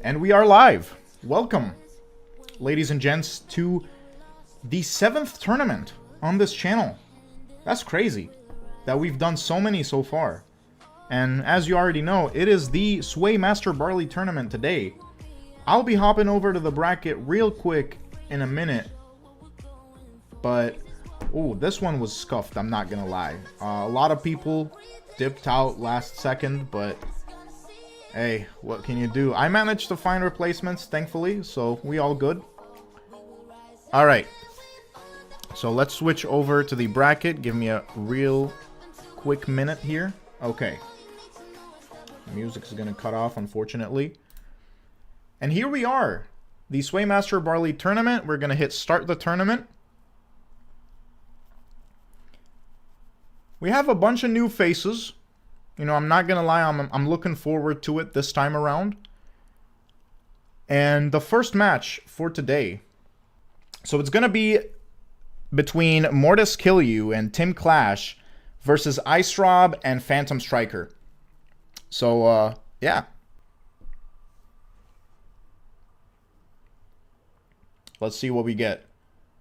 And we are live. Welcome, ladies and gents, to the 7th tournament on this channel. That's crazy that we've done so many so far. And as you already know, it is the Sway Master Barley tournament today. I'll be hopping over to the bracket real quick in a minute. But, oh, this one was scuffed, I'm not gonna lie. A lot of people dipped out last second, but hey, what can you do? I managed to find replacements, thankfully, so we all good. Alright. So let's switch over to the bracket. Give me a real quick minute here. Okay. The music is going to cut off, unfortunately. And here we are. The Sway Master Barley tournament. We're going to hit start the tournament. We have a bunch of new faces. You know, I'm not going to lie, I'm looking forward to it this time around. And the first match for today. So it's going to be between Mortis Kill You and Tim Clash versus Ice Rob and Phantom Striker. So, yeah. Let's see what we get.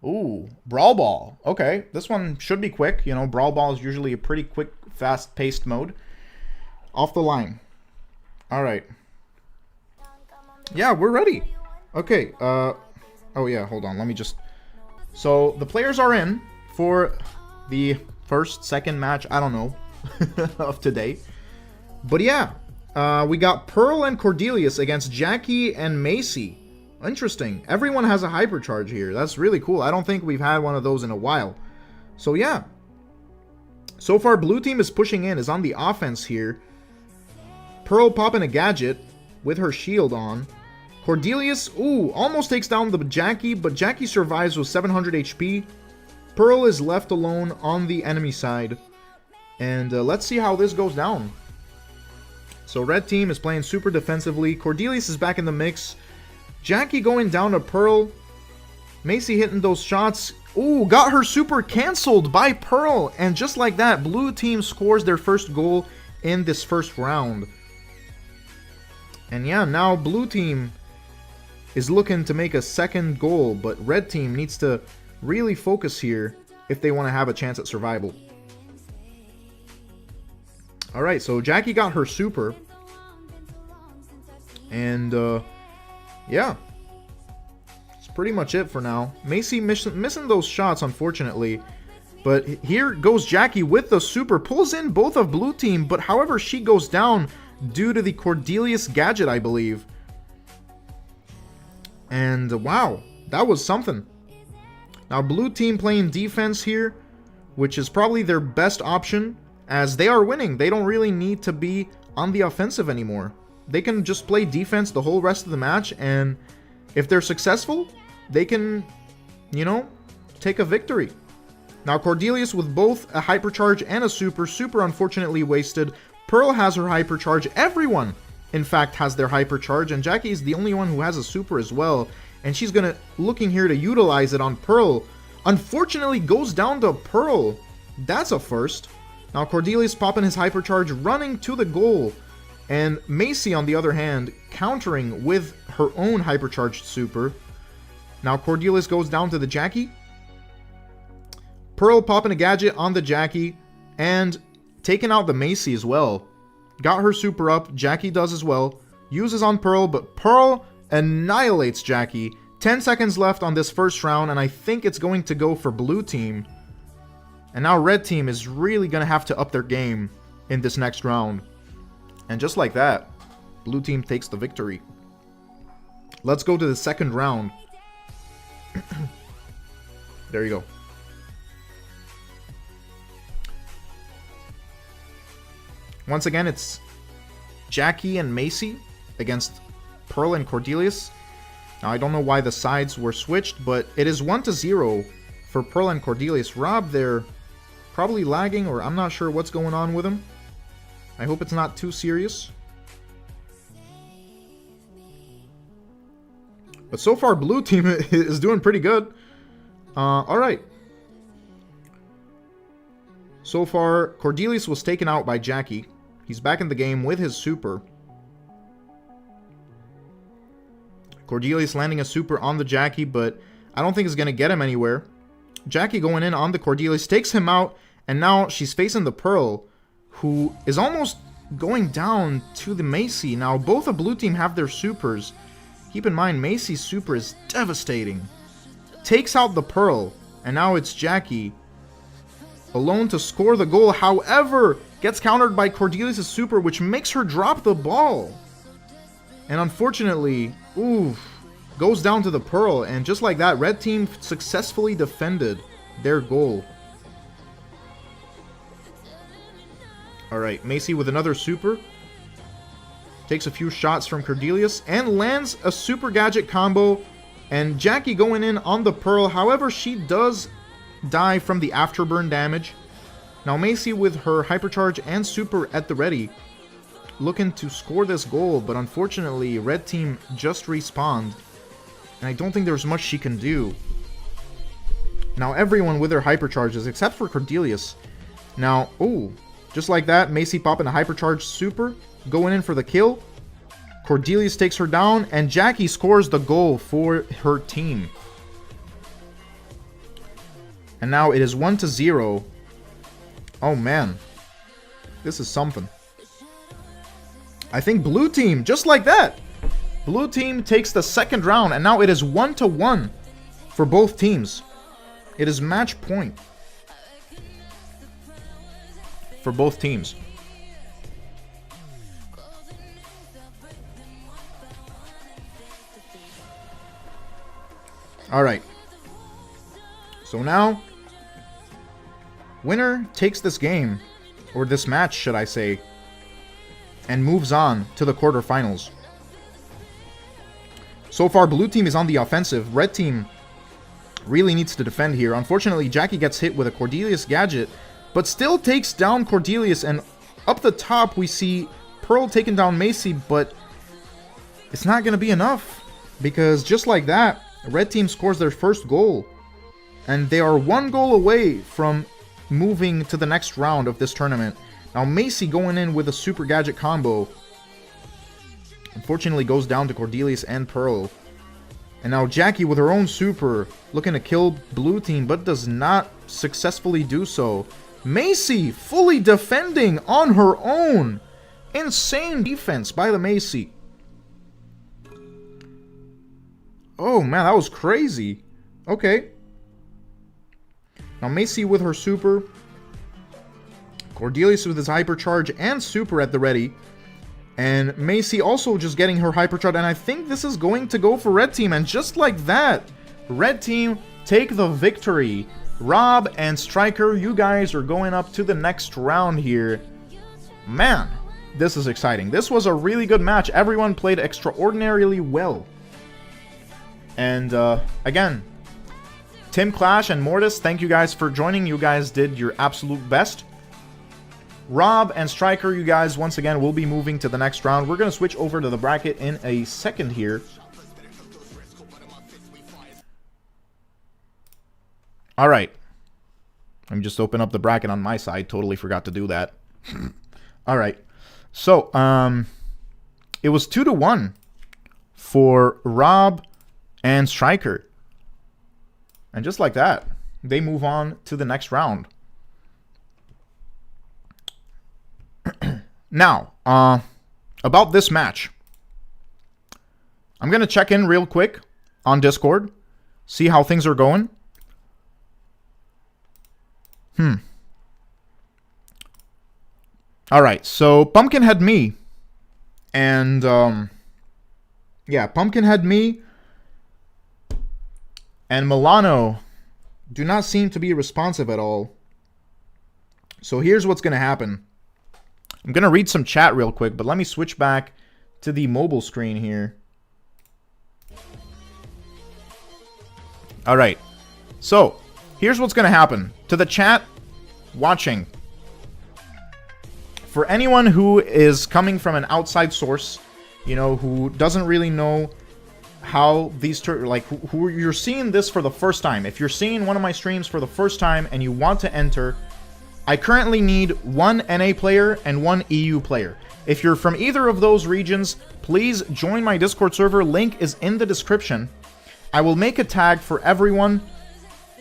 Ooh, Brawl Ball. Okay, this one should be quick. You know, Brawl Ball is usually a pretty quick, fast-paced mode. Off the line. Alright. Yeah, we're ready. Okay, oh yeah, hold on, let me just... So, the players are in for the second match, I don't know, of today. But yeah, we got Pearl and Cordelius against Jackie and Macy. Interesting. Everyone has a hypercharge here. That's really cool. I don't think we've had one of those in a while. So yeah. So far, blue team is pushing in, is on the offense here. Pearl popping a gadget with her shield on. Cordelius, ooh, almost takes down the Jackie, but Jackie survives with 700 HP. Pearl is left alone on the enemy side. And let's see how this goes down. So red team is playing super defensively. Cordelius is back in the mix. Jackie going down to Pearl. Macy hitting those shots. Ooh, got her super canceled by Pearl. And just like that, blue team scores their first goal in this first round. And yeah, now blue team is looking to make a second goal, but red team needs to really focus here if they want to have a chance at survival. Alright, so Jackie got her super. And, yeah. That's pretty much it for now. Macy missing those shots, unfortunately. But here goes Jackie with the super. Pulls in both of blue team, but however, she goes down due to the Cordelius gadget, I believe. And wow, that was something. Now blue team playing defense here, which is probably their best option, as they are winning. They don't really need to be on the offensive anymore. They can just play defense the whole rest of the match, and if they're successful, they can, you know, take a victory. Now Cordelius with both a hypercharge and a super unfortunately wasted. Pearl has her hypercharge. Everyone, in fact, has their hypercharge, and Jackie is the only one who has a super as well. And she's looking here to utilize it on Pearl. Unfortunately, goes down to Pearl. That's a first. Now Cordelius popping his hypercharge, running to the goal. And Macy, on the other hand, countering with her own hypercharged super. Now Cordelius goes down to the Jackie. Pearl popping a gadget on the Jackie. And taking out the Macy as well. Got her super up. Jackie does as well. Uses on Pearl, but Pearl annihilates Jackie. 10 seconds left on this first round, and I think it's going to go for blue team. And now red team is really going to have to up their game in this next round. And just like that, blue team takes the victory. Let's go to the second round. There you go. Once again, it's Jackie and Macy against Pearl and Cordelius. Now, I don't know why the sides were switched, but it is 1-0 for Pearl and Cordelius. Rob, they're probably lagging, or I'm not sure what's going on with him. I hope it's not too serious. But so far, blue team is doing pretty good. Alright. So far, Cordelius was taken out by Jackie. He's back in the game with his super. Cordelius landing a super on the Jackie, but I don't think it's going to get him anywhere. Jackie going in on the Cordelius, takes him out, and now she's facing the Pearl, who is almost going down to the Macy. Now, both the blue team have their supers. Keep in mind, Macy's super is devastating. Takes out the Pearl, and now it's Jackie alone to score the goal. However, gets countered by Cordelius' super, which makes her drop the ball. And unfortunately, goes down to the Pearl. And just like that, red team successfully defended their goal. Alright, Macy with another super. Takes a few shots from Cordelius and lands a super gadget combo. And Jackie going in on the Pearl. However, she does die from the afterburn damage. Now Macy with her hypercharge and super at the ready, looking to score this goal, but unfortunately red team just respawned, and I don't think there's much she can do. Now everyone with their hypercharges except for Cordelius. Now, just like that, Macy popping a hypercharge super, going in for the kill. Cordelius takes her down, and Jackie scores the goal for her team. And now it is 1-0. Oh man, this is something. I think blue team, just like that, blue team takes the second round, and now it is 1-1 for both teams. It is match point for both teams. Alright. So now, winner takes this game, or this match, should I say, and moves on to the quarterfinals. So far, blue team is on the offensive. Red team really needs to defend here. Unfortunately, Jackie gets hit with a Cordelius gadget, but still takes down Cordelius, and up the top we see Pearl taking down Macy, but it's not going to be enough, because just like that, red team scores their first goal, and they are one goal away from moving to the next round of this tournament. Now Macy going in with a super gadget combo, unfortunately goes down to Cordelius and Pearl. And now Jackie with her own super, looking to kill blue team, but does not successfully do so. Macy fully defending on her own. Insane defense by the Macy. Oh man, that was crazy. Okay. Now Macy with her super. Cordelius with his hypercharge and super at the ready. And Macy also just getting her hypercharge. And I think this is going to go for red team. And just like that, red team take the victory. Rob and Striker, you guys are going up to the next round here. Man, this is exciting. This was a really good match. Everyone played extraordinarily well. And again, Tim Clash and Mortis, thank you guys for joining. You guys did your absolute best. Rob and Striker, you guys, once again, will be moving to the next round. We're going to switch over to the bracket in a second here. Alright. Let me just open up the bracket on my side. Totally forgot to do that. Alright. So, it was 2-1 for Rob and Striker. And just like that, they move on to the next round. Now, about this match. I'm going to check in real quick on Discord. See how things are going. Alright, so Pumpkinhead me. And, yeah, Pumpkinhead me and Milano do not seem to be responsive at all. So here's what's going to happen. I'm going to read some chat real quick, but let me switch back to the mobile screen here. Alright, so here's what's going to happen. To the chat watching, for anyone who is coming from an outside source, you know, who doesn't really know how these, who you're seeing this for the first time. If you're seeing one of my streams for the first time and you want to enter, I currently need 1 NA player and 1 EU player. If you're from either of those regions, please join my Discord server. Link is in the description. I will make a tag for everyone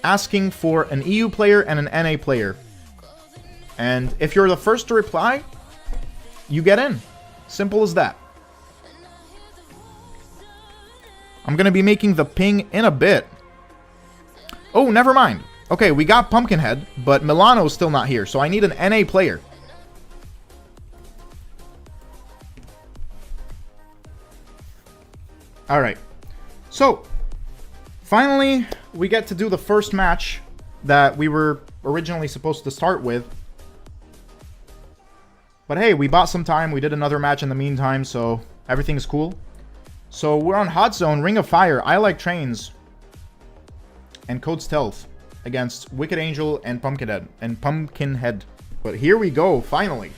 asking for an EU player and an NA player. And if you're the first to reply, you get in. Simple as that. I'm going to be making the ping in a bit. Oh, never mind. Okay, we got Pumpkinhead, but Milano's still not here, so I need an NA player. Alright. So, finally, we get to do the first match that we were originally supposed to start with. But hey, we bought some time. We did another match in the meantime, so everything's cool. So, we're on Hot Zone, Ring of Fire, I Like Trains, and Code Stealth against Wicked Angel and Pumpkinhead. But here we go, finally.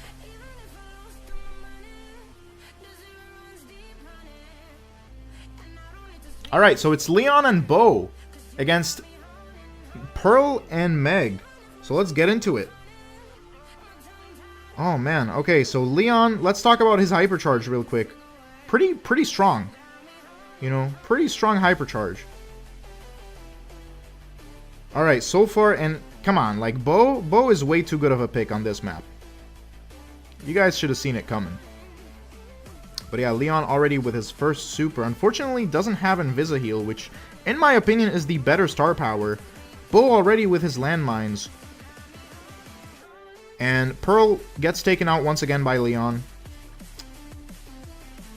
Alright, so it's Leon and Bo against Pearl and Meg. So let's get into it. Oh man, okay, so Leon, let's talk about his hypercharge real quick. Pretty strong. You know, pretty strong hypercharge. Alright, so far, and come on, like, Bo is way too good of a pick on this map. You guys should have seen it coming. But yeah, Leon already with his first super. Unfortunately, doesn't have Invisa-Heal, which, in my opinion, is the better star power. Bo already with his landmines. And Pearl gets taken out once again by Leon.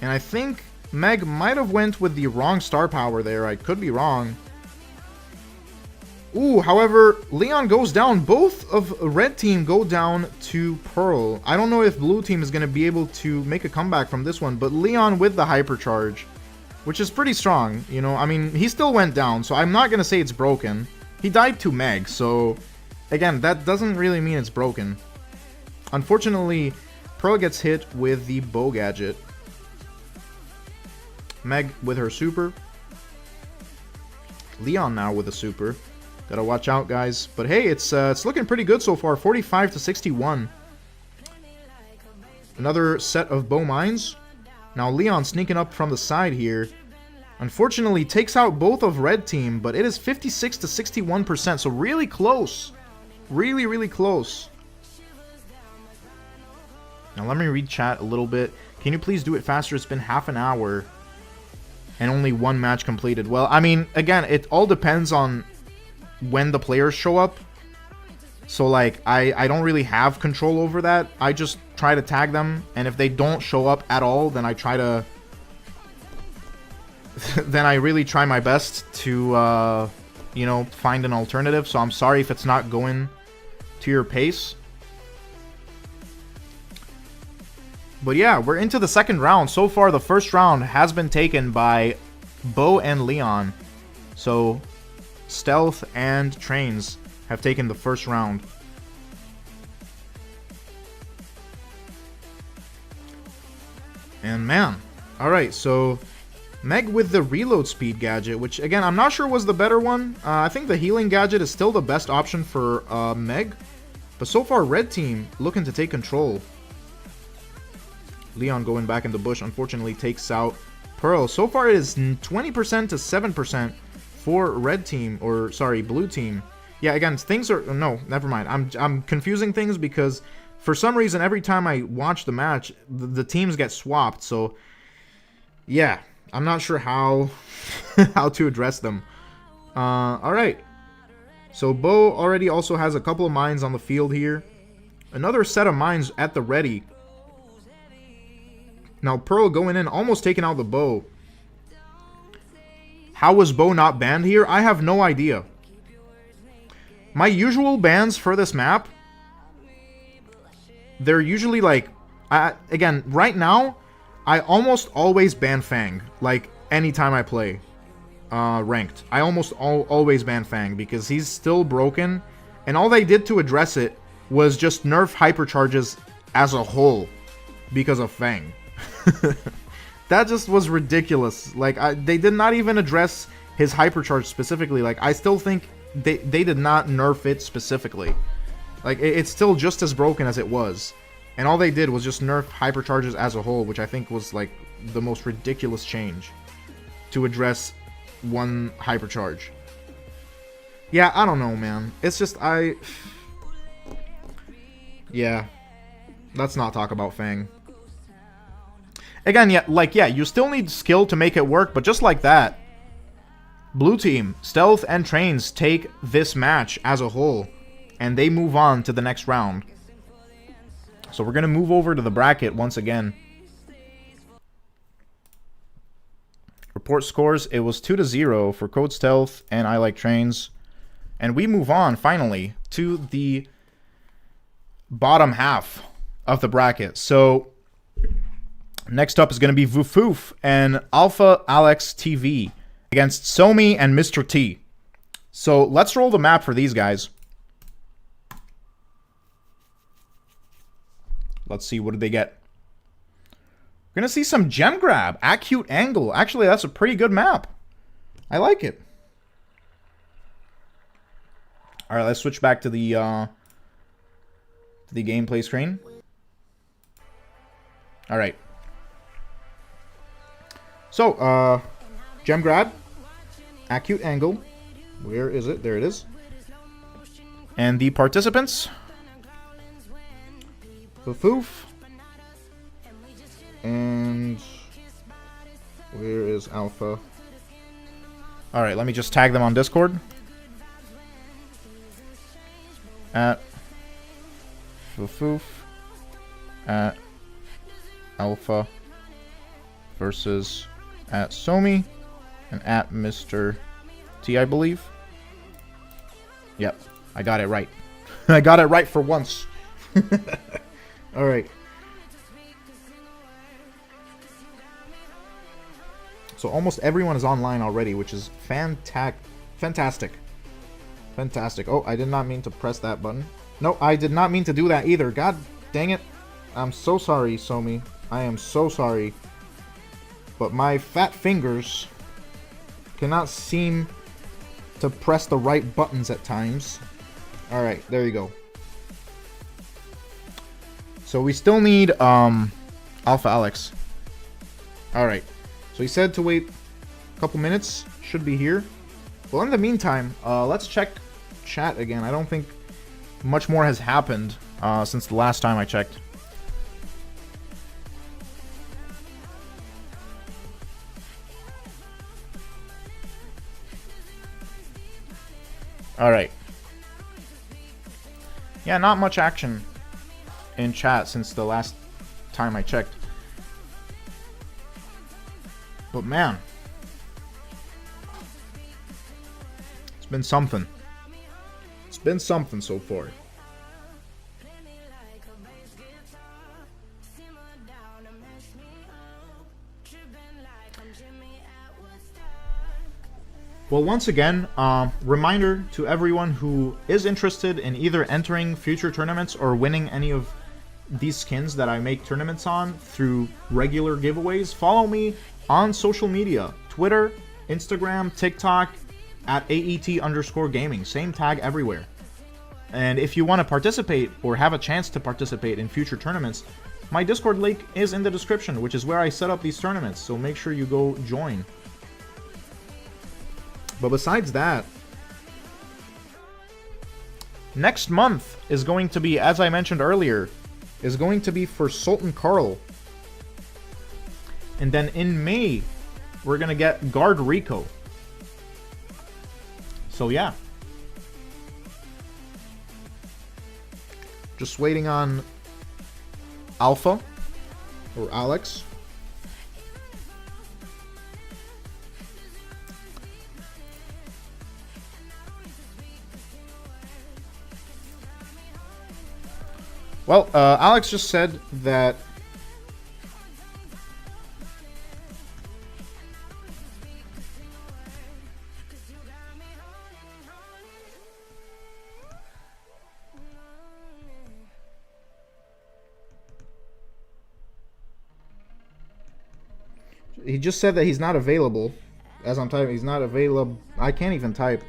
And I think Meg might have went with the wrong star power there. I could be wrong. Ooh, however, Leon goes down. Both of Red Team go down to Pearl. I don't know if Blue Team is going to be able to make a comeback from this one, but Leon with the hypercharge, which is pretty strong, you know. I mean, he still went down, so I'm not going to say it's broken. He died to Meg, so again, that doesn't really mean it's broken. Unfortunately, Pearl gets hit with the bow gadget. Meg with her super. Leon now with a super. Gotta watch out, guys. But hey, it's looking pretty good so far. 45 to 61. Another set of bow mines. Now Leon sneaking up from the side here. Unfortunately, takes out both of Red Team, but it is 56 to 61%. So really close. Really close. Now let me read chat a little bit. Can you please do it faster? It's been half an hour. And only one match completed. Well, I mean, again, it all depends on when the players show up. So like I don't really have control over that. I just try to tag them, and if they don't show up at all, then I try to then I really try my best to you know, find an alternative. So I'm sorry if it's not going to your pace. But yeah, we're into the second round. So far the first round has been taken by Bo and Leon. So Stealth and Trains have taken the first round. And man, alright, so Meg with the reload speed gadget, which again, I'm not sure was the better one. I think the healing gadget is still the best option for Meg. But so far, Red Team looking to take control. Leon going back in the bush, unfortunately takes out Pearl. So far it is 20% to 7% for Red Team, or sorry, Blue Team. Yeah, again, things are, no, never mind. I'm confusing things because for some reason every time I watch the match, the teams get swapped. So yeah, I'm not sure how how to address them. All right. So Bo already also has a couple of mines on the field here. Another set of mines at the ready. Now Pearl going in, almost taking out the Bo. How was Bo not banned here? I have no idea. My usual bans for this map, they're usually like, again, right now, I almost always ban Fang. Like, anytime I play ranked. I almost always ban Fang because he's still broken. And all they did to address it was just nerf hypercharges as a whole because of Fang. That just was ridiculous. Like, they did not even address his hypercharge specifically. Like, I still think they did not nerf it specifically. Like, it's still just as broken as it was. And all they did was just nerf hypercharges as a whole, which I think was, like, the most ridiculous change to address one hypercharge. Yeah, I don't know, man. It's just, yeah. Let's not talk about Fang. Again, yeah, like, yeah, you still need skill to make it work, but just like that, Blue Team, Stealth, and Trains take this match as a whole, and they move on to the next round. So we're going to move over to the bracket once again. Report scores, it was 2-0 for Code Stealth and I Like Trains. And we move on, finally, to the bottom half of the bracket. So next up is going to be Vufoof and Alpha Alex TV against Somi and Mr. T. So let's roll the map for these guys. Let's see, what did they get? We're going to see some gem grab, acute angle. Actually, that's a pretty good map. I like it. All right, let's switch back to the gameplay screen. All right. So, gem grab, acute angle. Where is it? There it is. And the participants. Vufoof. And where is Alpha? Alright, let me just tag them on Discord. At Vufoof. At Alpha. Versus at Somi. And at Mr. T, I believe. Yep, I got it right. I got it right for once. Alright. So almost everyone is online already, which is fantastic. Fantastic. Oh, I did not mean to press that button. No, I did not mean to do that either. God dang it. I'm so sorry, Somi. I am so sorry. But my fat fingers cannot seem to press the right buttons at times. Alright, there you go. So we still need Alpha Alex. Alright. So he said to wait a couple minutes. Should be here. Well, in the meantime, let's check chat again. I don't think much more has happened since the last time I checked. Alright. Yeah, not much action in chat since the last time I checked. But man, it's been something. It's been something so far. Well, once again, reminder to everyone who is interested in either entering future tournaments or winning any of these skins that I make tournaments on through regular giveaways, follow me on social media, Twitter, Instagram, TikTok, at AET_gaming. Same tag everywhere. And if you want to participate or have a chance to participate in future tournaments, my Discord link is in the description, which is where I set up these tournaments, so make sure you go join. But besides that, next month is going to be, as I mentioned earlier, is going to be for Sultan Carl. And then in May, we're going to get Guard Rico. So yeah. Just waiting on Alpha or Alex. Well, Alex just said that he just said that he's not available. As I'm typing, he's not available. I can't even type.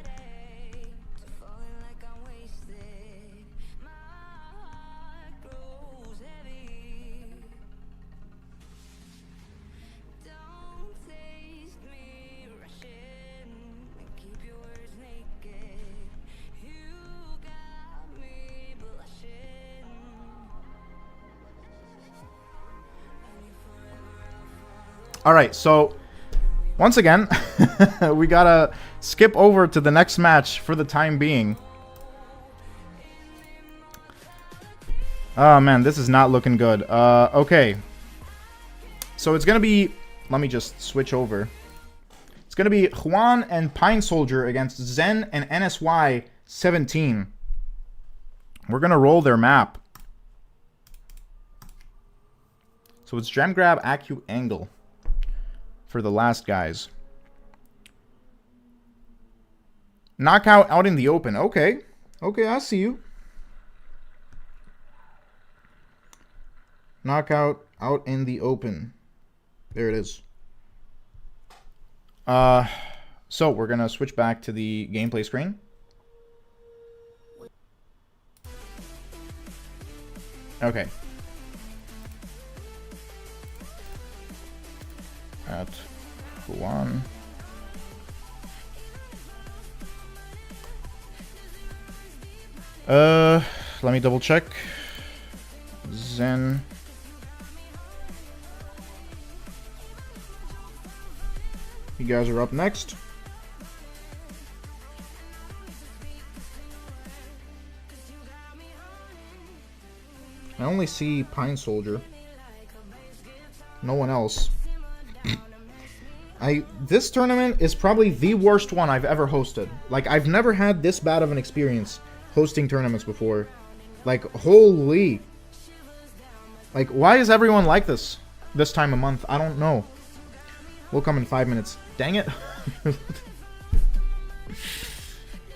Alright, so once again, we gotta skip over to the next match for the time being. Oh man, this is not looking good. Okay. So it's gonna be... Let me just switch over. It's gonna be Juan and Pine Soldier against Zen and NSY 17. We're gonna roll their map. So it's Gem Grab, Acu, Angle for the last guys. Knockout out in the open. Okay. Okay, I see you. Knockout out in the open. There it is. So we're gonna switch back to the gameplay screen. Okay. At Juan. Let me double check. Zen. You guys are up next. I only see Pine Soldier. No one else. This tournament is probably the worst one I've ever hosted. Like, I've never had this bad of an experience hosting tournaments before. Like, holy. Like, why is everyone like this time of month? I don't know. We'll come in 5 minutes. Dang it.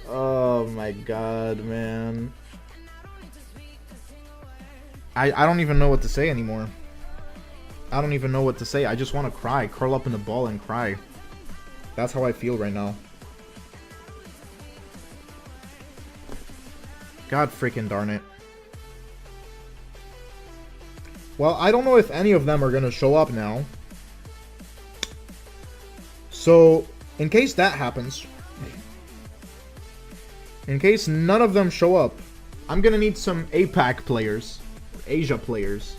Oh my god, man. I don't even know what to say anymore. I don't even know what to say. I just want to cry. Curl up in the ball and cry. That's how I feel right now. God freaking darn it. Well, I don't know if any of them are going to show up now. So, in case that happens, in case none of them show up, I'm going to need some APAC players, Asia players.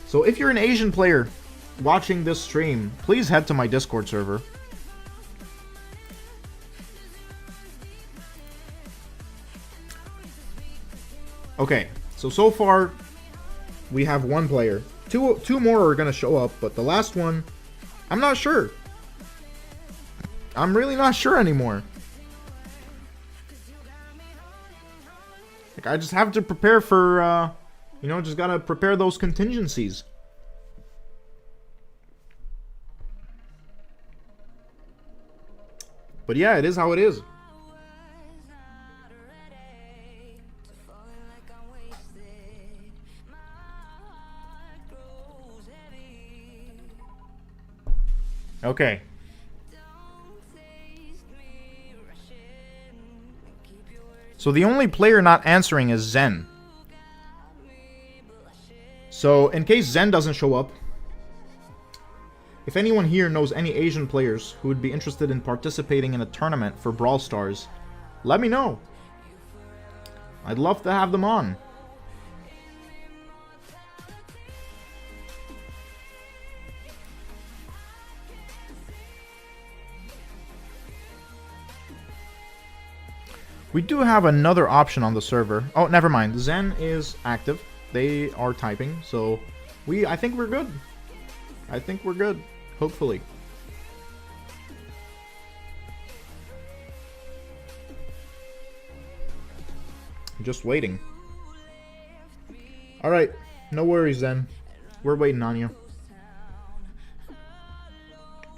So if you're an Asian player watching this stream, please head to my Discord server. Okay, so far we have one player. Two more are going to show up, but the last one, I'm not sure. I'm really not sure anymore. Like, I just have to prepare for, you know, just gotta prepare those contingencies. But yeah, it is how it is. Okay. So the only player not answering is Zen. So in case Zen doesn't show up, if anyone here knows any Asian players who would be interested in participating in a tournament for Brawl Stars, let me know. I'd love to have them on. We do have another option on the server. Oh, never mind. Zen is active. They are typing, so I think we're good. I think we're good. Hopefully. Just waiting. Alright. No worries, Zen. We're waiting on you.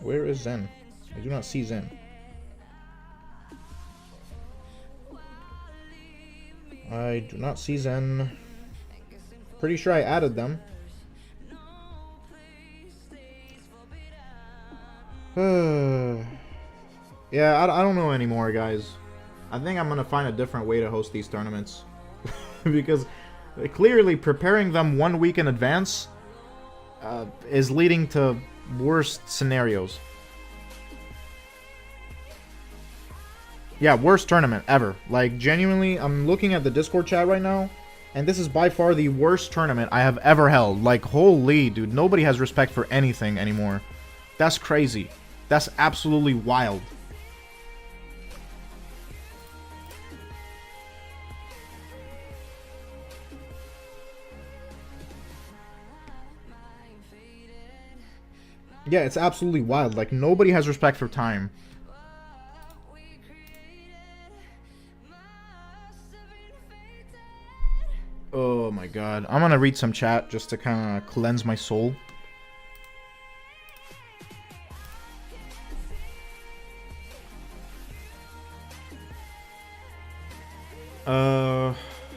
Where is Zen? I do not see Zen. I do not see Zen. Pretty sure I added them. Yeah, I don't know anymore, guys. I think I'm gonna find a different way to host these tournaments. Because clearly preparing them 1 week in advance is leading to worst scenarios. Yeah, worst tournament ever. Like, genuinely, I'm looking at the Discord chat right now, and this is by far the worst tournament I have ever held. Like, holy, dude, nobody has respect for anything anymore. That's crazy. That's absolutely wild. Yeah, it's absolutely wild. Like, nobody has respect for time. Oh my god. I'm gonna read some chat just to kind of cleanse my soul.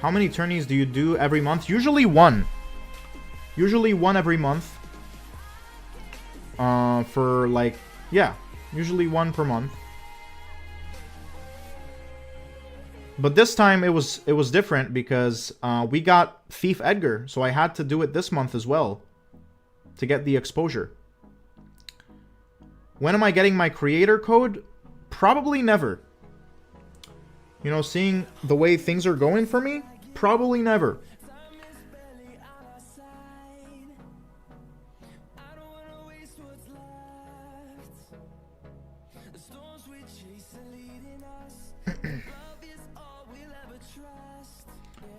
How many tourneys do you do every month? Usually one. Usually one every month. For like, yeah, usually one per month. But this time it was different because we got Thief Edgar, so I had to do it this month as well to get the exposure. When am I getting my creator code? Probably never. You know, seeing the way things are going for me, probably never.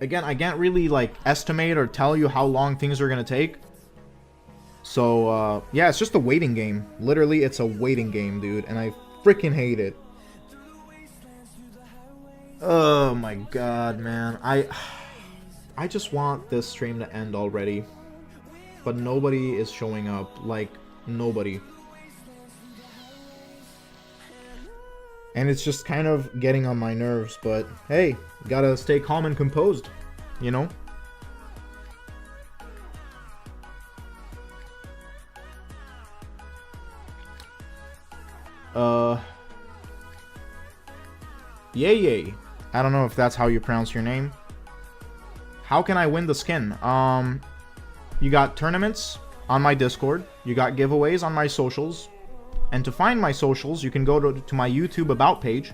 Again, I can't really, like, estimate or tell you how long things are gonna take. So, yeah, it's just a waiting game. Literally, it's a waiting game, dude. And I freaking hate it. Oh my god, man. I just want this stream to end already. But nobody is showing up. Like, nobody. And it's just kind of getting on my nerves, but hey, gotta stay calm and composed, you know? Yay. I don't know if that's how you pronounce your name. How can I win the skin? You got tournaments on my Discord. You got giveaways on my socials. And to find my socials, you can go to my YouTube About page.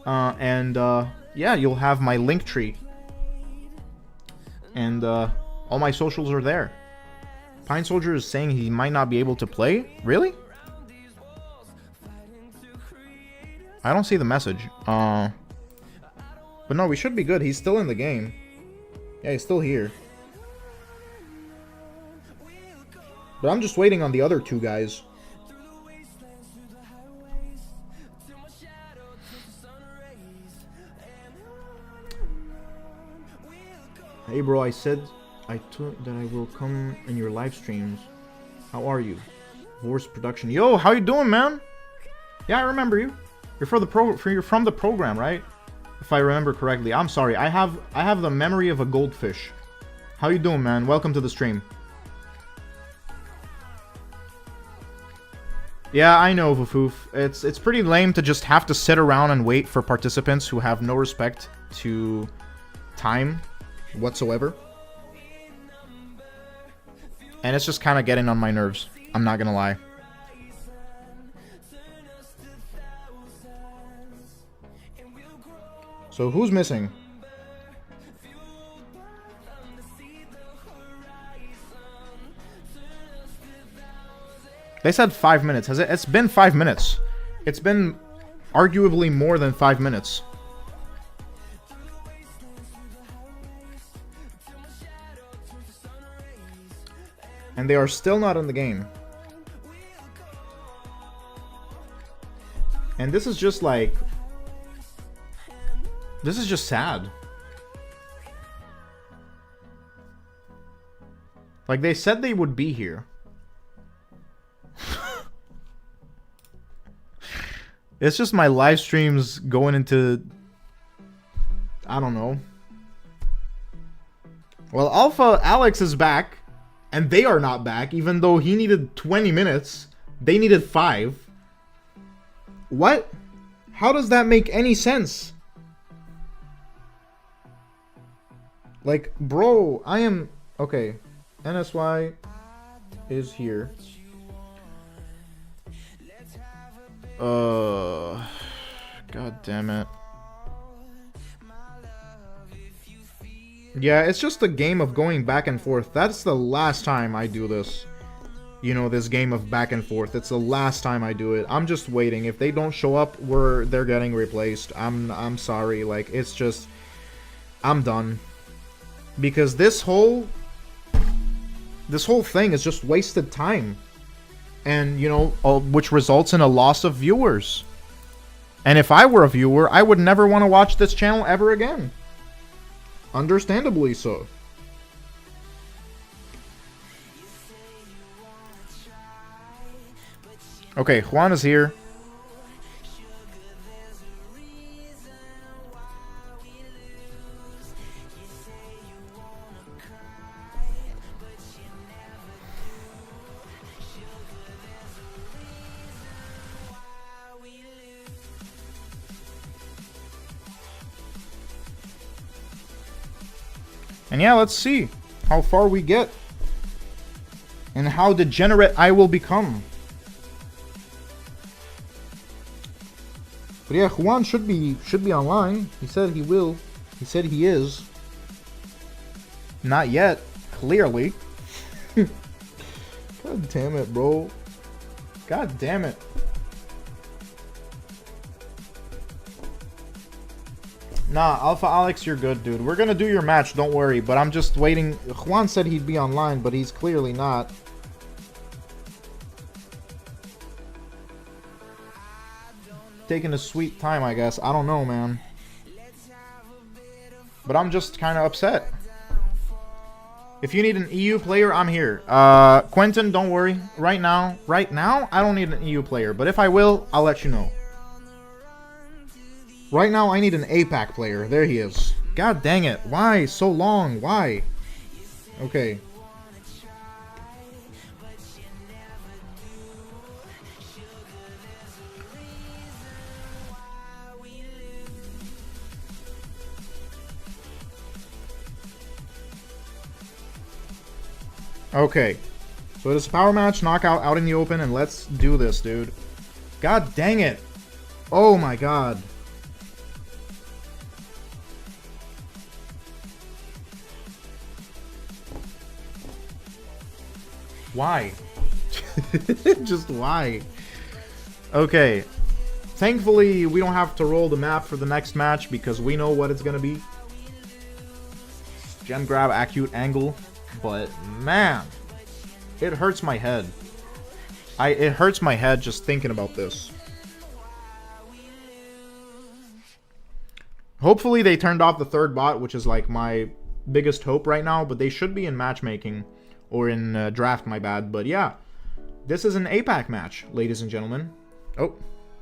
Yeah, you'll have my link tree. And all my socials are there. Pine Soldier is saying he might not be able to play? Really? I don't see the message. But no, we should be good. He's still in the game. Yeah, he's still here. But I'm just waiting on the other two guys. Hey bro, I said that I will come in your live streams. How are you? Vorce Production. Yo, how you doing, man? Yeah, I remember you. You're from the program, right? If I remember correctly. I'm sorry. I have the memory of a goldfish. How you doing, man? Welcome to the stream. Yeah, I know, Vufoof. It's pretty lame to just have to sit around and wait for participants who have no respect to time whatsoever. And it's just kind of getting on my nerves. I'm not gonna lie. So who's missing? They said 5 minutes. Has it? It's been 5 minutes. It's been arguably more than 5 minutes. And they are still not in the game. And this is just like... This is just sad. Like, they said they would be here. It's just my live streams going into... I don't know. Well, Alpha Alex is back. And they are not back, even though he needed 20 minutes. They needed 5. What? How does that make any sense? Like, bro, I am... Okay. NSY is here. God damn it. Yeah, it's just a game of going back and forth. That's the last time I do this. you know, this game of back and forth. It's the last time I do it. I'm just waiting. If they don't show up, they're getting replaced. I'm sorry. Like, it's just, I'm done. Because this whole thing is just wasted time. And, you know, which results in a loss of viewers. And if I were a viewer, I would never want to watch this channel ever again. Understandably so. Okay, Juan is here. And yeah, let's see how far we get. And how degenerate I will become. But yeah, Juan should be online. He said he will. He said he is. Not yet, clearly. God damn it, bro. God damn it. Nah, Alpha Alex, you're good, dude. We're gonna do your match, don't worry. But I'm just waiting. Juan said he'd be online, but he's clearly not. Taking a sweet time, I guess. I don't know, man. But I'm just kind of upset. If you need an EU player, I'm here. Quentin, don't worry. Right now, I don't need an EU player. But if I will, I'll let you know. Right now, I need an APAC player. There he is. God dang it. Why so long? Why? Okay. Okay, so it is power match, knockout, out in the open, and let's do this, dude. God dang it. Oh my god. Why? Just why? Okay. Thankfully, we don't have to roll the map for the next match because we know what it's gonna be. Gem grab, acute angle. But man, it hurts my head. It hurts my head just thinking about this. Hopefully they turned off the third bot, which is like my biggest hope right now. But they should be in matchmaking or in draft, my bad. But yeah, this is an APAC match, ladies and gentlemen. Oh,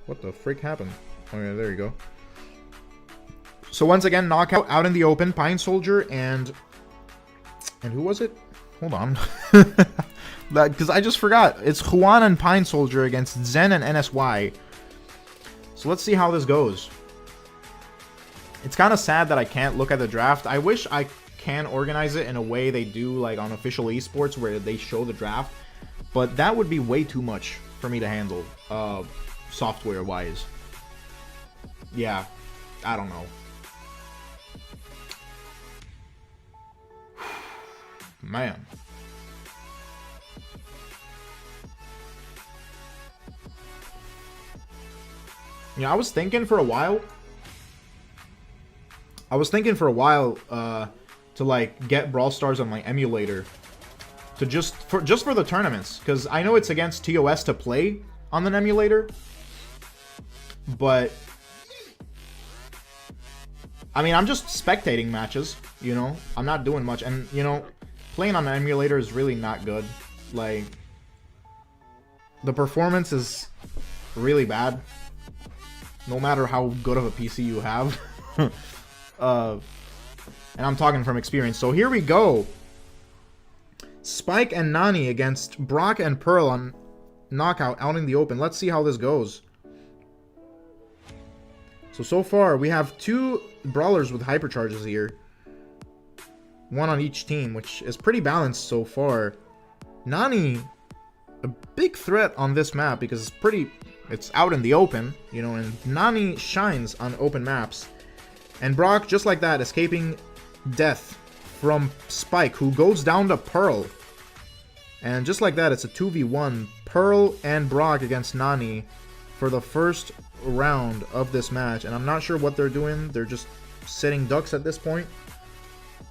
what the frick happened? Oh yeah, there you go. So once again, knockout, out in the open, Pine Soldier and who was it? Hold on. Because I just forgot. It's Juan and Pine Soldier against Zen and NSY. So let's see how this goes. It's kind of sad that I can't look at the draft. I wish I can organize it in a way they do like on official esports where they show the draft. But that would be way too much for me to handle software-wise. Yeah, I don't know. Man. Yeah, I was thinking for a while to like get Brawl Stars on my emulator to just for the tournaments, because I know it's against TOS to play on an emulator, but I mean, I'm just spectating matches, you know. I'm not doing much, and you know, playing on an emulator is really not good. Like, the performance is really bad, no matter how good of a PC you have. And I'm talking from experience. So here we go. Spike and Nani against Brock and Pearl on knockout, out in the open. Let's see how this goes. So far, we have two brawlers with hypercharges here. One on each team, which is pretty balanced so far. Nani, a big threat on this map because it's out in the open, you know, and Nani shines on open maps. And Brock, just like that, escaping death from Spike, who goes down to Pearl. And just like that, it's a 2v1. Pearl and Brock against Nani for the first round of this match. And I'm not sure what they're doing. They're just sitting ducks at this point.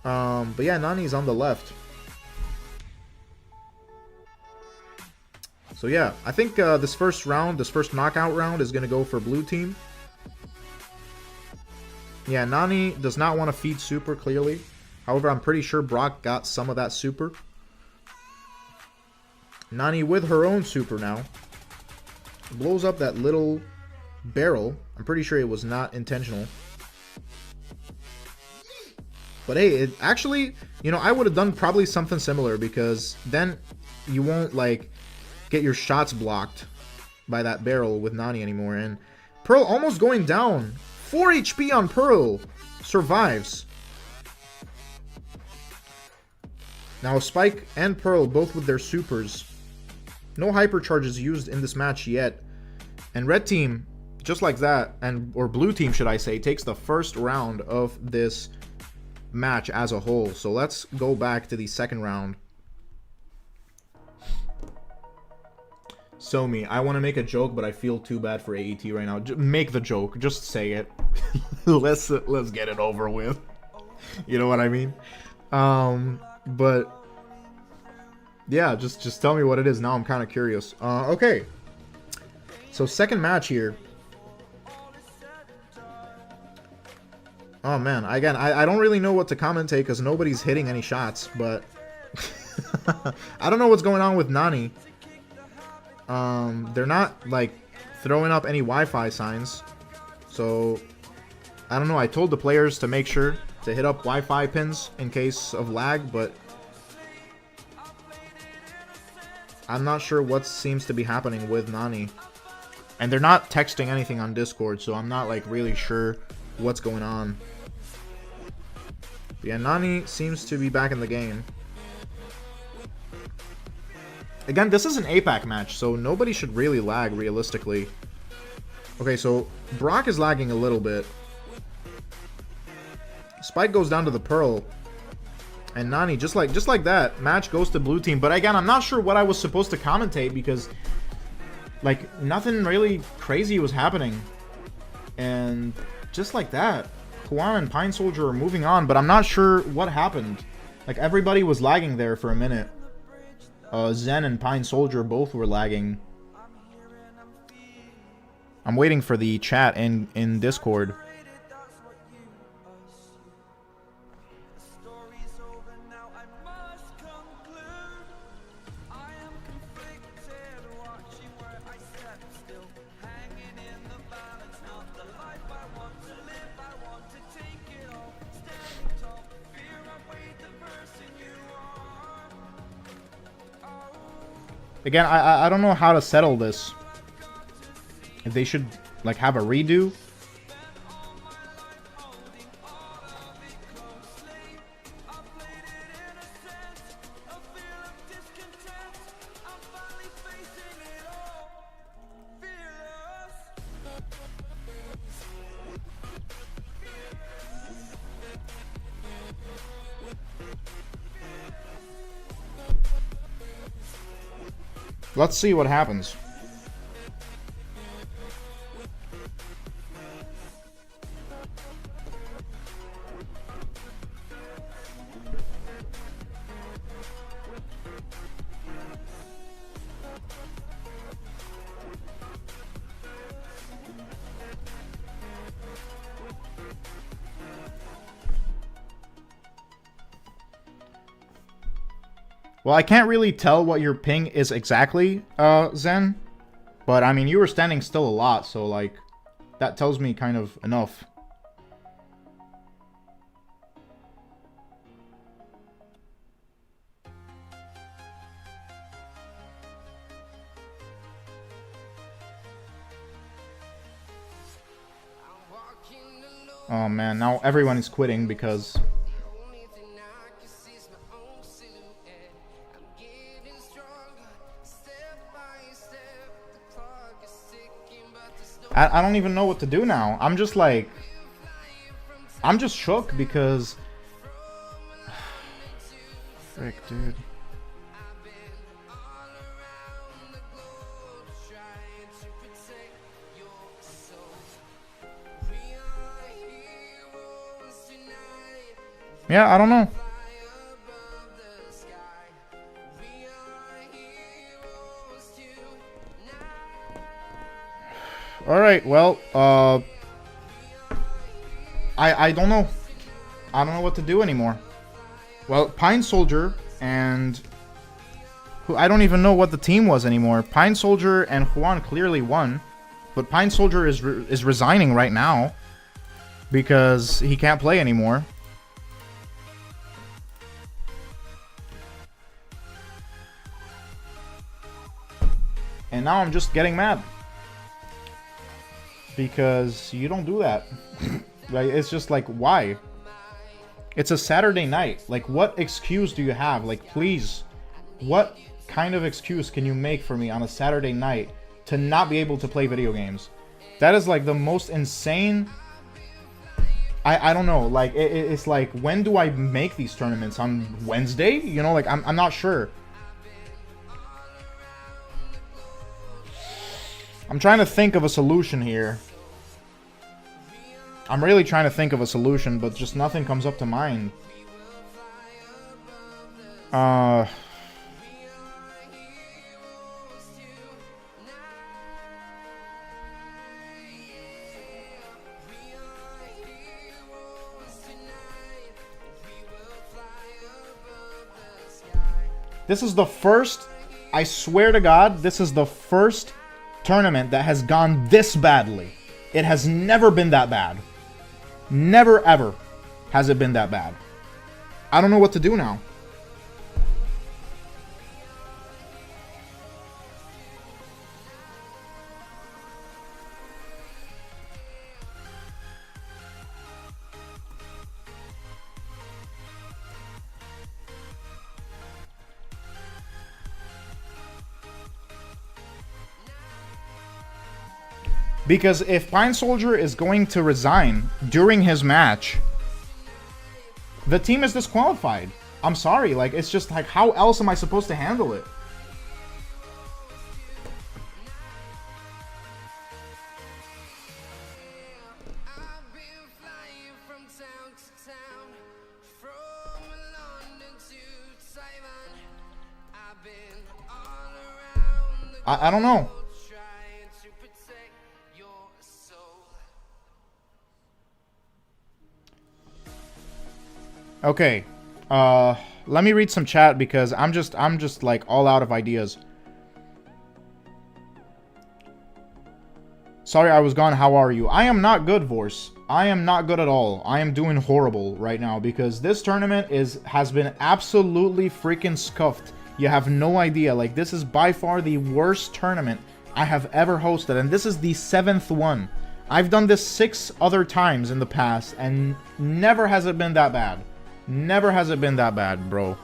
But yeah, Nani's on the left. So yeah, I think this first knockout round is going to go for blue team. Yeah, Nani does not want to feed super, clearly. However, I'm pretty sure Brock got some of that super. Nani with her own super now. Blows up that little barrel. I'm pretty sure it was not intentional. But hey, it actually, you know, I would have done probably something similar, because then you won't, like, get your shots blocked by that barrel with Nani anymore. And Pearl almost going down. 4 HP on Pearl. Survives. Now Spike and Pearl both with their supers. No hypercharges used in this match yet. And red team, just like that, or blue team should I say, takes the first round of this match as a whole. So let's go back to the second round. So me, I want to make a joke, but I feel too bad for AET right now. Make the joke, just say it. let's get it over with. You know what I mean? But yeah, just tell me what it is. Now I'm kind of curious. Okay. So second match here. Oh man, again, I don't really know what to commentate because nobody's hitting any shots, but I don't know what's going on with Nani. They're not, like, throwing up any Wi-Fi signs. So, I don't know. I told the players to make sure to hit up Wi-Fi pins in case of lag, but I'm not sure what seems to be happening with Nani. And they're not texting anything on Discord, so I'm not, like, really sure what's going on. But yeah, Nani seems to be back in the game. Again, this is an APAC match, so nobody should really lag, realistically. Okay, so Brock is lagging a little bit. Spike goes down to the Pearl. And Nani, just like that, match goes to blue team. But again, I'm not sure what I was supposed to commentate because, like, nothing really crazy was happening. And just like that, Juan and Pine Soldier are moving on, but I'm not sure what happened. Like, everybody was lagging there for a minute. Zen and Pine Soldier both were lagging. I'm waiting for the chat in Discord. Again, I don't know how to settle this. If they should, like, have a redo. Let's see what happens. Well, I can't really tell what your ping is exactly, Zen. But, I mean, you were standing still a lot, so, like, that tells me kind of enough. Oh, man, now everyone is quitting because... I don't even know what to do now. I'm just like... I'm just shook because... Frick, dude. Yeah, I don't know. Alright, well, I don't know. I don't know what to do anymore. Well, Pine Soldier and... I don't even know what the team was anymore. Pine Soldier and Juan clearly won. But Pine Soldier is resigning right now. Because he can't play anymore. And now I'm just getting mad. Because you don't do that. Like, it's just like, why? It's a Saturday night. Like, what excuse do you have? Like, please. What kind of excuse can you make for me on a Saturday night to not be able to play video games? That is like the most insane... I don't know. Like, it's like, when do I make these tournaments? On Wednesday? You know, like, I'm not sure. I'm trying to think of a solution here. I'm really trying to think of a solution, but just nothing comes up to mind. This is the first, I swear to God, this is the first tournament that has gone this badly. It has never been that bad. Never ever has it been that bad. I don't know what to do now. Because if Pine Soldier is going to resign during his match, the team is disqualified. I'm sorry, like, it's just like, how else am I supposed to handle it? I don't know. Okay, let me read some chat because I'm just like all out of ideas. Sorry I was gone, how are you? I am not good, Vorse. I am not good at all. I am doing horrible right now because this tournament has been absolutely freaking scuffed. You have no idea. Like, this is by far the worst tournament I have ever hosted, and this is the 7th one. I've done this 6 other times in the past, and never has it been that bad. Never has it been that bad, bro.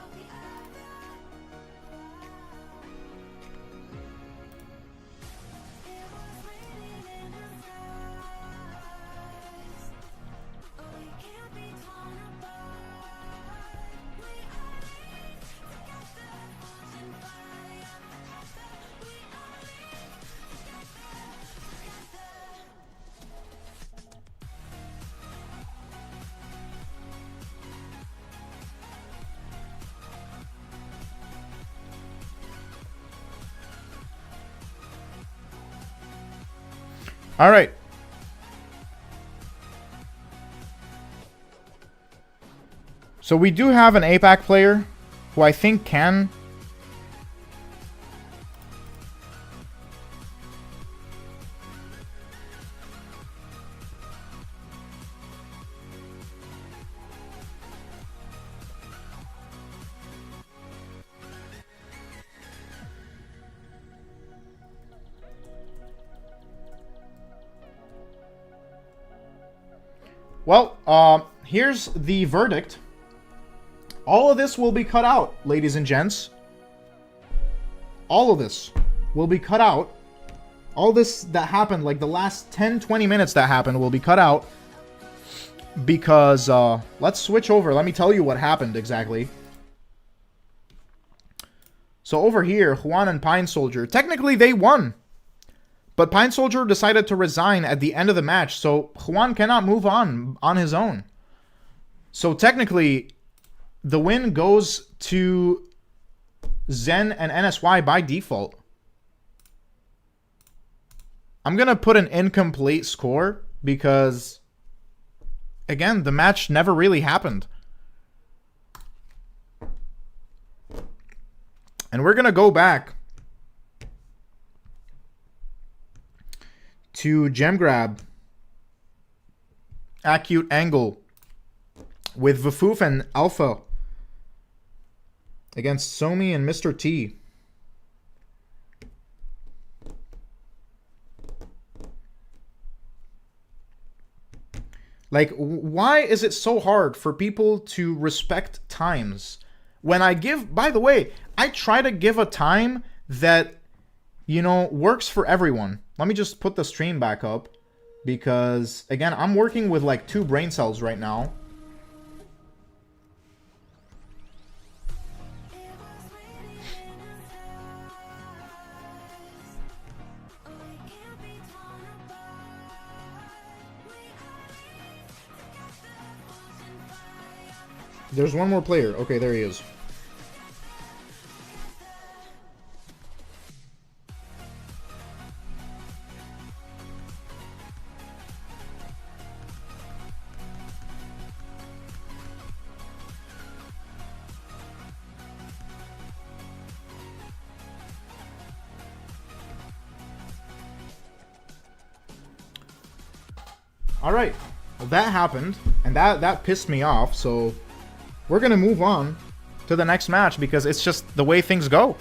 All right. So we do have an APAC player who I think can... Well, here's the verdict. All of this will be cut out, ladies and gents. All of this will be cut out. All this that happened, like the last 10-20 minutes that happened, will be cut out. Because, let's switch over. Let me tell you what happened exactly. So over here, Juan and Pine Soldier, technically they won. But Pine Soldier decided to resign at the end of the match, so Juan cannot move on his own. So technically, the win goes to Zen and NSY by default. I'm going to put an incomplete score because, again, the match never really happened. And we're going to go back to Gem Grab, Acute Angle with Vafoof and Alpha against Somi and Mr. T. Like, why is it so hard for people to respect times? When I give, by the way, I try to give a time that, you know, works for everyone. Let me just put the stream back up because, again, I'm working with like 2 brain cells right now. There's one more player. Okay, there he is. All right, well, that happened, and that pissed me off, so we're going to move on to the next match because it's just the way things go.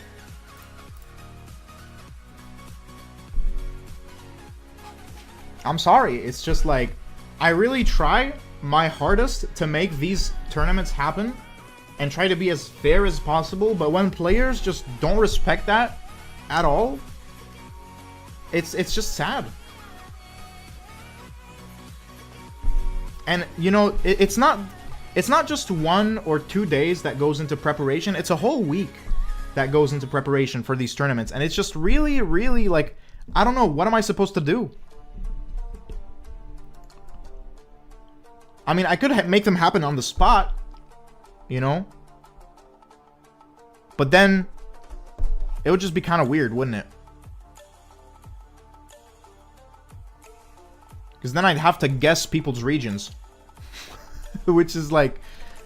I'm sorry, it's just like, I really try my hardest to make these tournaments happen and try to be as fair as possible, but when players just don't respect that at all, it's just sad. And, you know, it's not just 1 or 2 days that goes into preparation. It's a whole week that goes into preparation for these tournaments. And it's just really, really, like, I don't know, what am I supposed to do? I mean, I could make them happen on the spot, you know? But then, it would just be kind of weird, wouldn't it? Because then I'd have to guess people's regions. Which is like,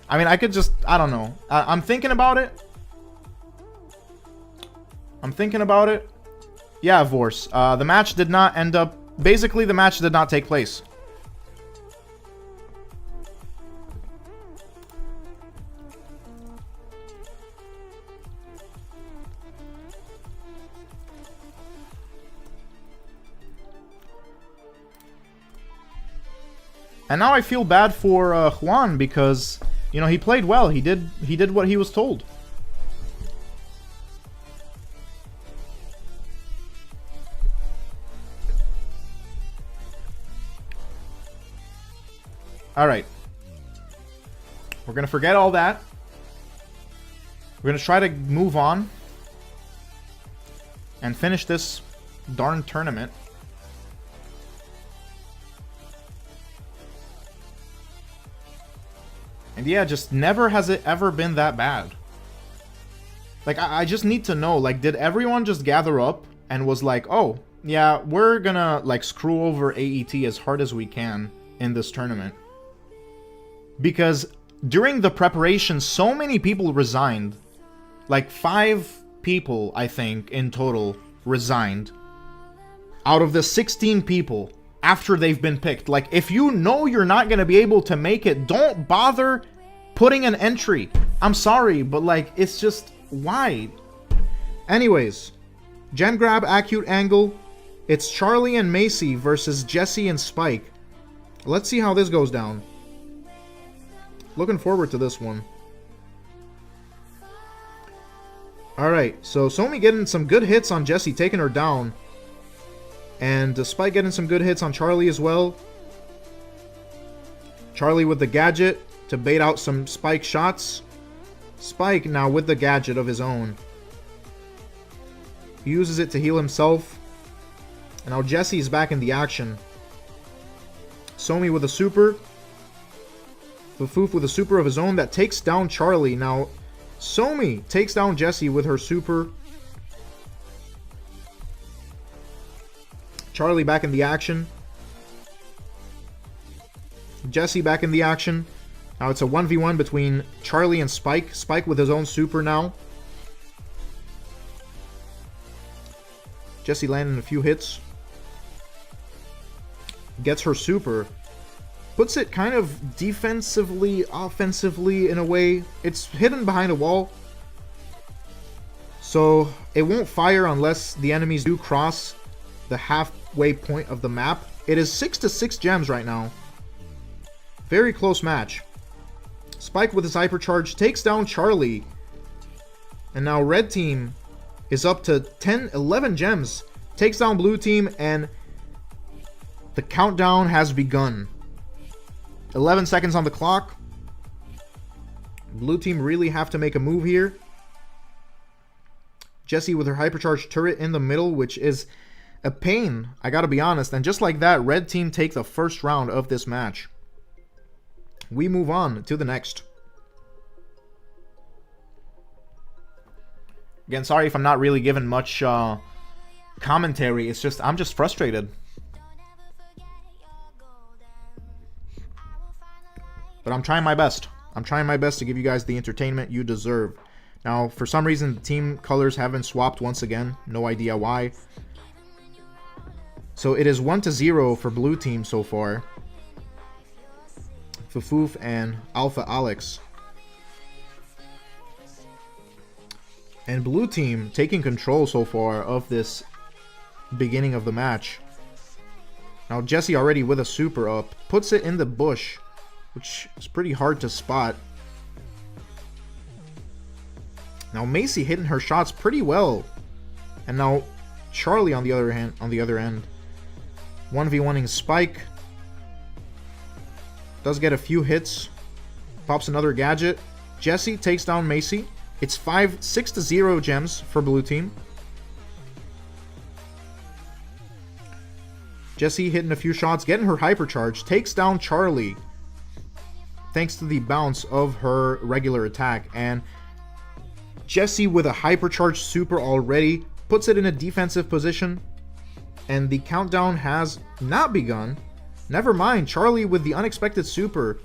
I mean, I could just, I don't know. I'm thinking about it. Yeah, Vorse. The match did not end up, basically the match did not take place. And now I feel bad for Juan because, you know, he played well. He did what he was told. All right. We're going to forget all that. We're going to try to move on and finish this darn tournament. And yeah, just never has it ever been that bad. Like, I just need to know, like, did everyone just gather up and was like, oh, yeah, we're gonna, like, screw over AET as hard as we can in this tournament? Because during the preparation, so many people resigned. Like, 5 people, I think, in total, resigned. Out of the 16 people. After they've been picked. Like, if you know you're not going to be able to make it, don't bother putting an entry. I'm sorry, but, like, it's just, why? Anyways, Gen Grab, Acute Angle. It's Charlie and Macy versus Jesse and Spike. Let's see how this goes down. Looking forward to this one. Alright, so Somi getting some good hits on Jesse, taking her down. And despite getting some good hits on Charlie as well. Charlie with the gadget to bait out some Spike shots. Spike now with the gadget of his own. He uses it to heal himself. And now Jesse's back in the action. Somi with a super. Fafoof with a super of his own that takes down Charlie. Now, Somi takes down Jessie with her super. Charlie back in the action. Jessie back in the action. Now it's a 1v1 between Charlie and Spike. Spike with his own super now. Jessie landing a few hits. Gets her super. Puts it kind of defensively, offensively in a way. It's hidden behind a wall. So it won't fire unless the enemies do cross the halfway point of the map. It is 6-6 gems right now. Very close match. Spike with his hypercharge takes down Charlie. And now red team is up to 11 gems. Takes down blue team, and the countdown has begun. 11 seconds on the clock. Blue team really have to make a move here. Jessie with her hypercharged turret in the middle, which is a pain, I gotta be honest. And just like that, red team take the first round of this match. We move on to the next. Again, sorry if I'm not really giving much commentary. It's just, I'm just frustrated. But I'm trying my best. I'm trying my best to give you guys the entertainment you deserve. Now, for some reason, the team colors have been swapped once again. No idea why. So it is 1-0 for blue team so far. Fafoof and Alpha Alex. And blue team taking control so far of this beginning of the match. Now Jessie already with a super up. Puts it in the bush, which is pretty hard to spot. Now Macy hitting her shots pretty well. And now Charlie on the other end. 1v1ing Spike. Does get a few hits. Pops another gadget. Jessie takes down Macy. It's 6-0 gems for blue team. Jessie hitting a few shots, getting her hypercharge. Takes down Charlie. Thanks to the bounce of her regular attack. And Jessie with a hypercharged super already. Puts it in a defensive position. And the countdown has not begun. Never mind, Charlie with the unexpected super,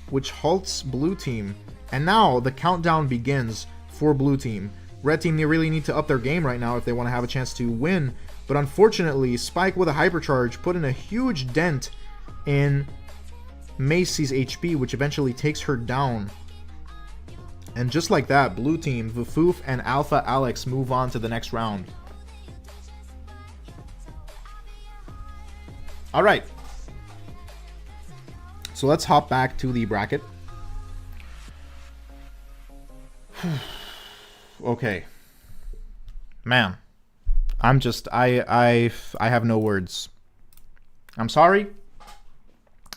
which halts blue team. And now the countdown begins for blue team. Red team, they really need to up their game right now if they want to have a chance to win. But unfortunately, Spike with a hypercharge put in a huge dent in Macy's HP, which eventually takes her down. And just like that, blue team, Fafoof and Alpha Alex move on to the next round. Alright. So let's hop back to the bracket. Okay. Man. I'm just, I have no words. I'm sorry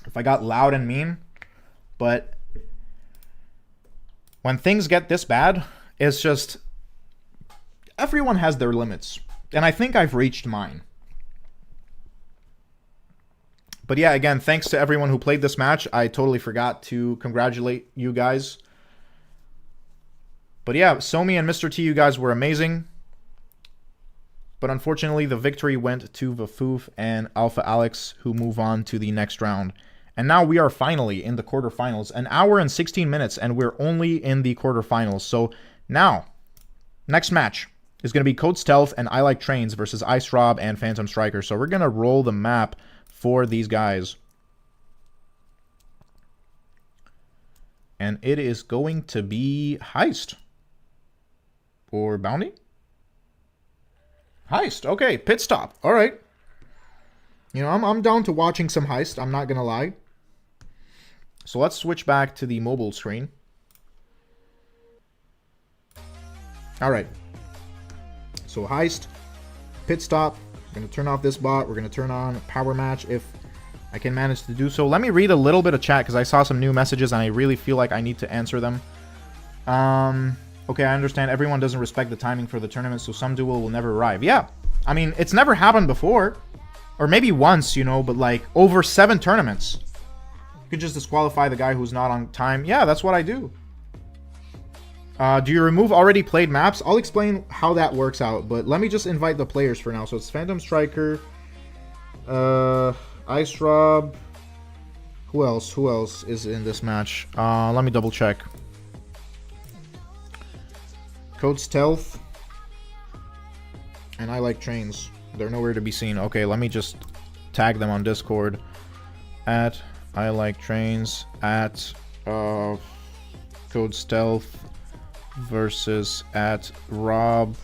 if I got loud and mean, but when things get this bad, it's just, everyone has their limits. And I think I've reached mine. But yeah, again, thanks to everyone who played this match. I totally forgot to congratulate you guys. But yeah, Somi and Mr. T, you guys were amazing. But unfortunately, the victory went to Fafoof and Alpha Alex, who move on to the next round. And now we are finally in the quarterfinals. An hour and 16 minutes, and we're only in the quarterfinals. So now, next match is going to be Code Stealth and I Like Trains versus Ice Rob and Phantom Striker. So we're going to roll the map for these guys. And it is going to be Heist. Or Bounty? Heist. Okay, Pit Stop. All right. You know, I'm down to watching some Heist. I'm not going to lie. So let's switch back to the mobile screen. All right. So Heist. Pit Stop. We're going to turn off this bot. We're going to turn on Power Match if I can manage to do so. Let me read a little bit of chat because I saw some new messages and I really feel like I need to answer them. Okay, I understand everyone doesn't respect the timing for the tournament, so some duel will never arrive. Yeah, I mean, it's never happened before. Or maybe once, you know, but like over 7 tournaments. You could just disqualify the guy who's not on time. Yeah, that's what I do. Do you remove already played maps? I'll explain how that works out, but let me just invite the players for now. So it's Phantom Striker, Ice Rob. Who else? Who else is in this match? Let me double check. Code Stealth. And I Like Trains. They're nowhere to be seen. Okay, let me just tag them on Discord. At I Like Trains. At Code Stealth. Versus at Rob.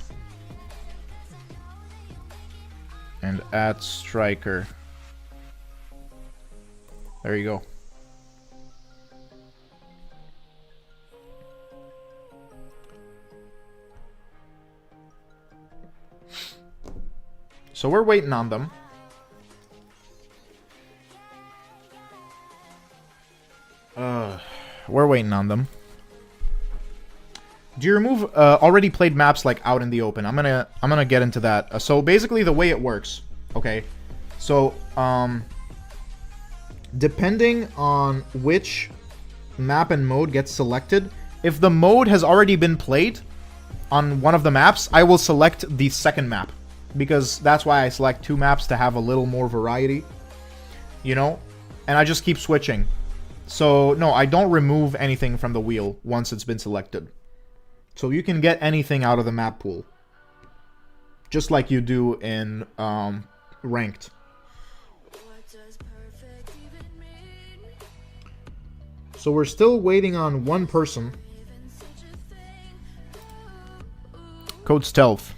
And at Striker. There you go. So we're waiting on them. We're waiting on them. Do you remove already played maps like out in the open? I'm gonna get into that. So basically the way it works, okay? So depending on which map and mode gets selected, if the mode has already been played on one of the maps, I will select the second map, because that's why I select 2 maps, to have a little more variety, you know? And I just keep switching. So no, I don't remove anything from the wheel once it's been selected. So you can get anything out of the map pool, just like you do in ranked. So we're still waiting on one person. Code Stealth.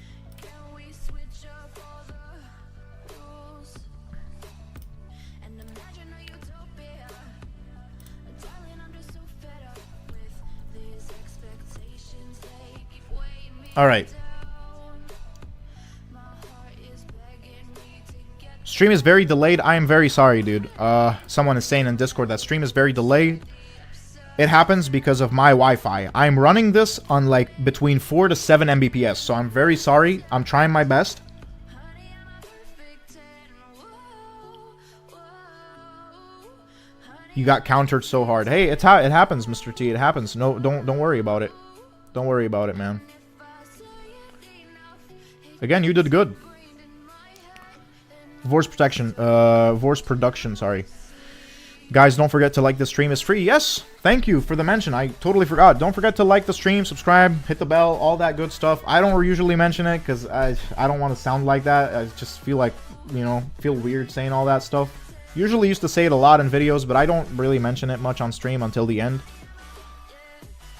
Alright. Stream is very delayed. I am very sorry, dude. Someone is saying in Discord that stream is very delayed. It happens because of my Wi-Fi. I'm running this on like between 4 to 7 Mbps, so I'm very sorry. I'm trying my best. You got countered so hard. Hey, it happens, Mr. T. It happens. No, don't worry about it. Don't worry about it, man. Again, you did good. Voice production, sorry. Guys, don't forget to like the stream. It's free. Yes, thank you for the mention. I totally forgot. Don't forget to like the stream, subscribe, hit the bell, all that good stuff. I don't usually mention it because I don't want to sound like that. I just feel like, you know, feel weird saying all that stuff. Usually used to say it a lot in videos, but I don't really mention it much on stream until the end.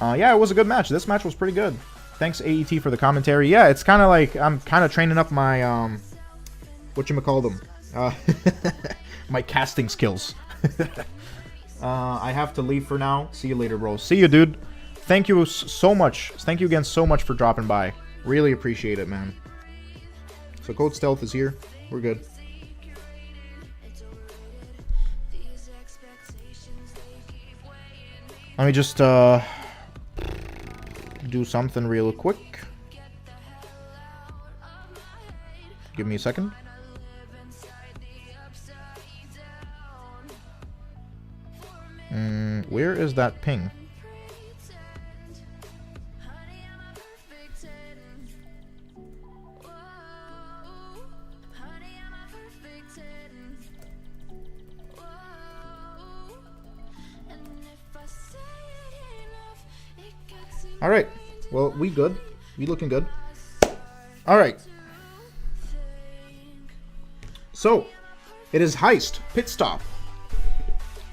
Yeah, it was a good match. This match was pretty good. Thanks, AET, for the commentary. Yeah, it's kind of like I'm kind of training up my, whatchamacallem, my casting skills. I have to leave for now. See you later, bro. See you, dude. Thank you so much. Thank you again so much for dropping by. Really appreciate it, man. So Code Stealth is here. We're good. Let me just, do something real quick. Give me a second. Where is that ping? All right. Well, we good. We looking good. All right. So, it is Heist Pit Stop.